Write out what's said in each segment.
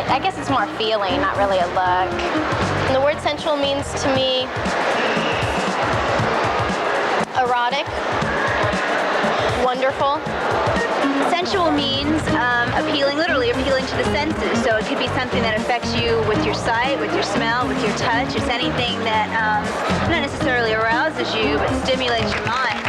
I guess it's more feeling, not really a look. And the word sensual means to me erotic, wonderful. Sensual means appealing, literally appealing to the senses. So it could be something that affects you with your sight, with your smell, with your touch. It's anything that not necessarily arouses you, but stimulates your mind.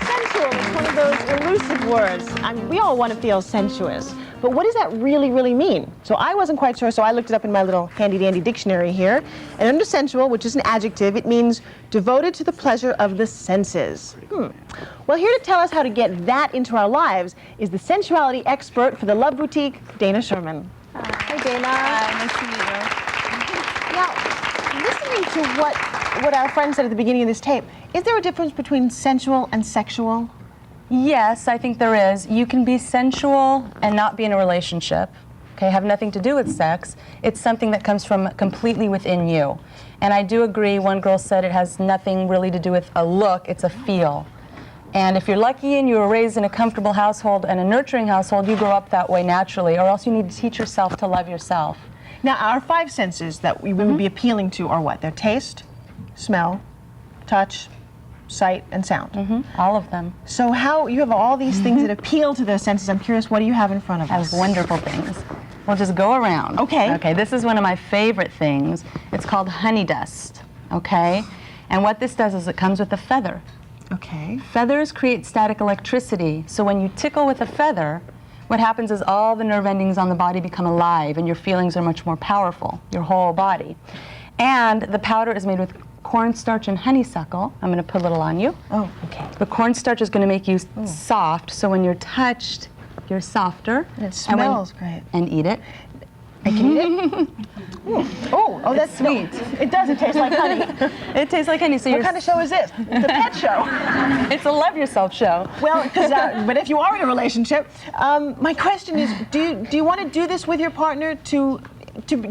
Sensual is one of those elusive words. We all want to feel sensuous. But what does that really, really mean? So I wasn't quite sure, so I looked it up in my little handy-dandy dictionary here. And under sensual, which is an adjective, it means devoted to the pleasure of the senses. Well, here to tell us how to get that into our lives is the sensuality expert for the Love Boutique, Dana Sherman. Hi, Dana. Hi, nice to meet you. Now, listening to what our friend said at the beginning of this tape, is there a difference between sensual and sexual? Yes, I think there is. You can be sensual and not be in a relationship, okay, have nothing to do with sex. It's something that comes from completely within you. And I do agree, one girl said it has nothing really to do with a look, it's a feel. And if you're lucky and you were raised in a comfortable household and a nurturing household, you grow up that way naturally, or else you need to teach yourself to love yourself. Now, our five senses that we would be appealing to are what? They're taste, smell, touch, sight, and sound. All of them. So how, you have all these things that appeal to those senses. I'm curious, what do you have in front of I us? have wonderful things. We'll just go around. Okay. Okay, this is one of my favorite things. It's called honey dust, okay? And what this does is it comes with a feather. Okay. Feathers create static electricity, so when you tickle with a feather, what happens is all the nerve endings on the body become alive and your feelings are much more powerful, your whole body. And the powder is made with cornstarch and honeysuckle. I'm going to put a little on you. Oh, okay. The cornstarch is going to make you soft, so when you're touched, you're softer. And it smells great. And eat it. I can eat it? Oh, that's sweet. It does. It tastes like honey. It tastes like honey. So What kind of show is this? It's a pet show. It's a love yourself show. Well, but if you are in a relationship, my question is, do you want to do this with your partner to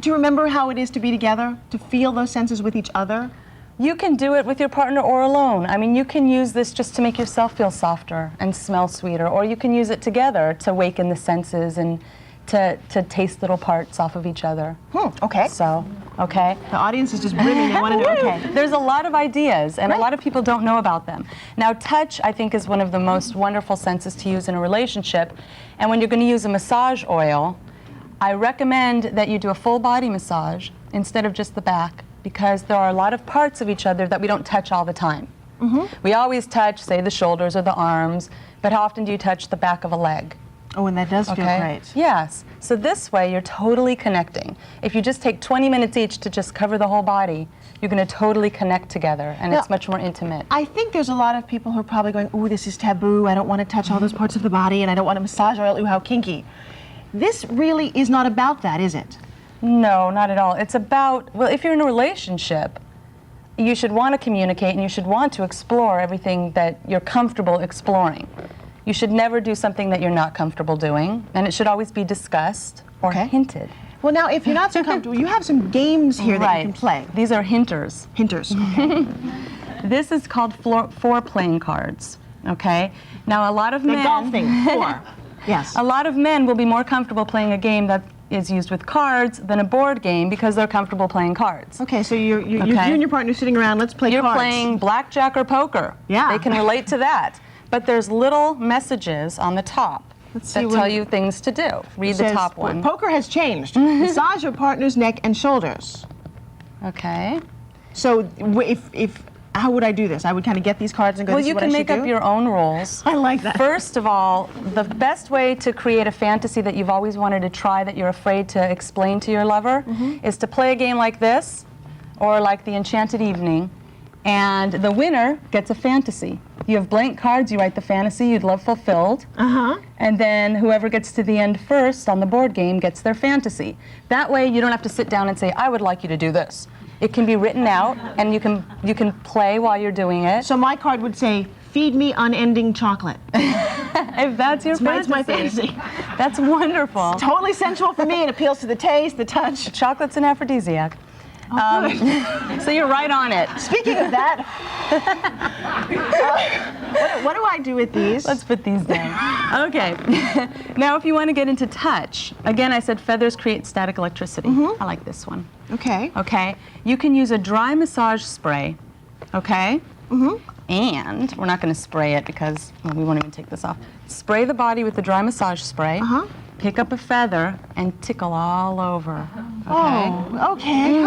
remember how it is to be together, to feel those senses with each other? You can do it with your partner or alone. I mean, you can use this just to make yourself feel softer and smell sweeter, or you can use it together to waken the senses and to taste little parts off of each other. Okay. So, okay. The audience is just brimming. They want to know. Okay. There's a lot of ideas, and a lot of people don't know about them. Now, touch, I think, is one of the most wonderful senses to use in a relationship. And when you're going to use a massage oil, I recommend that you do a full body massage instead of just the back, because there are a lot of parts of each other that we don't touch all the time. We always touch, say, the shoulders or the arms, but how often do you touch the back of a leg? Oh, and that does feel great. Yes. So this way, you're totally connecting. If you just take 20 minutes each to just cover the whole body, you're going to totally connect together, and it's much more intimate. I think there's a lot of people who are probably going, ooh, this is taboo. I don't want to touch all those parts of the body, and I don't want to massage oil. Ooh, how kinky. This really is not about that, is it? No, not at all. It's about, well, if you're in a relationship, you should want to communicate and you should want to explore everything that you're comfortable exploring. You should never do something that you're not comfortable doing, and it should always be discussed or hinted. Well, now, if you're not so comfortable, you have some games here that you can play. These are hinters. Hinters, okay. This is called four-playing cards, okay? Now, a lot of men... golfing, four. Yes. A lot of men will be more comfortable playing a game that is used with cards than a board game because they're comfortable playing cards. Okay, so you and your partner sitting around, let's play cards. You're playing blackjack or poker. Yeah. They can relate to that. But there's little messages on the top that tell you things to do. Read the top one. Poker has changed. Massage your partner's neck and shoulders. Okay. So how would I do this? I would kind of get these cards and go, well, you can make up your own rules. I like that. First of all, the best way to create a fantasy that you've always wanted to try that you're afraid to explain to your lover is to play a game like this, or like the Enchanted Evening, and the winner gets a fantasy. You have blank cards, you write the fantasy you'd love fulfilled, and then whoever gets to the end first on the board game gets their fantasy. That way you don't have to sit down and say, I would like you to do this. It can be written out, and you can play while you're doing it. So my card would say, feed me unending chocolate. If that's your fantasy. That's my fantasy. That's wonderful. It's totally sensual for me. It appeals to the taste, the touch. Chocolate's an aphrodisiac. Oh, So you're right on it. speaking of that, what do I do with these? Let's put these down. Okay. Now, if you want to get into touch, again, I said feathers create static electricity. I like this one. Okay. Okay. You can use a dry massage spray. Okay. And we're not going to spray it because we won't even take this off. Spray the body with the dry massage spray. Pick up a feather and tickle all over. Okay. Oh, okay.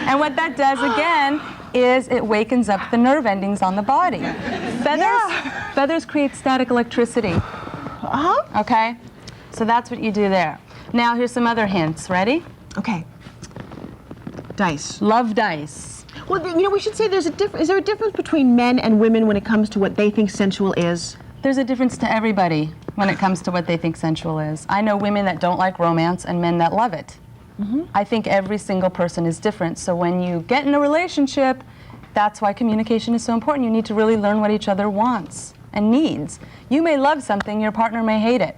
And what that does again is it wakens up the nerve endings on the body. Feathers create static electricity. Okay? So that's what you do there. Now here's some other hints. Ready? Okay. Dice. Love dice. Well, you know, we should say there's a difference. Is there a difference between men and women when it comes to what they think sensual is? There's a difference to everybody when it comes to what they think sensual is. I know women that don't like romance and men that love it. I think every single person is different. So when you get in a relationship, that's why communication is so important. You need to really learn what each other wants and needs. You may love something, your partner may hate it.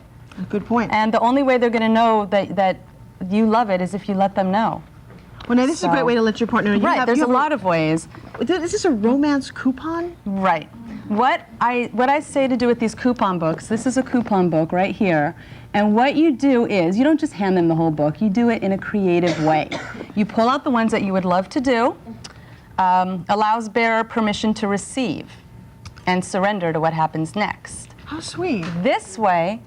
Good point. And the only way they're going to know that you love it is if you let them know. Well, now this is a great way to let your partner know. Right, there's a lot of ways. Is this a romance coupon? Right. What I say to do with these coupon books, this is a coupon book right here, and what you do is, you don't just hand them the whole book, you do it in a creative way. You pull out the ones that you would love to do, allows bearer permission to receive, and surrender to what happens next. How sweet. This way,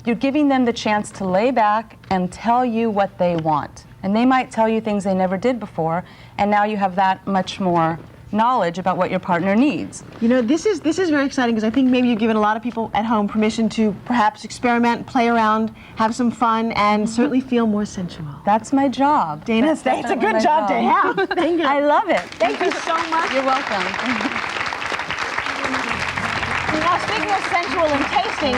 you're giving them the chance to lay back and tell you what they want. And they might tell you things they never did before, and now you have that much more knowledge about what your partner needs. You know, this is very exciting because I think maybe you've given a lot of people at home permission to perhaps experiment, play around, have some fun, and certainly feel more sensual. That's my job. Dana, it's a good job to have. Thank you. I love it. Thank you so much. You're welcome. Now, speaking of sensual and tasting,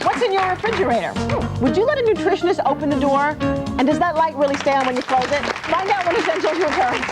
what's in your refrigerator? Would you let a nutritionist open the door? And does that light really stay on when you close it? Find out when Essentials returns.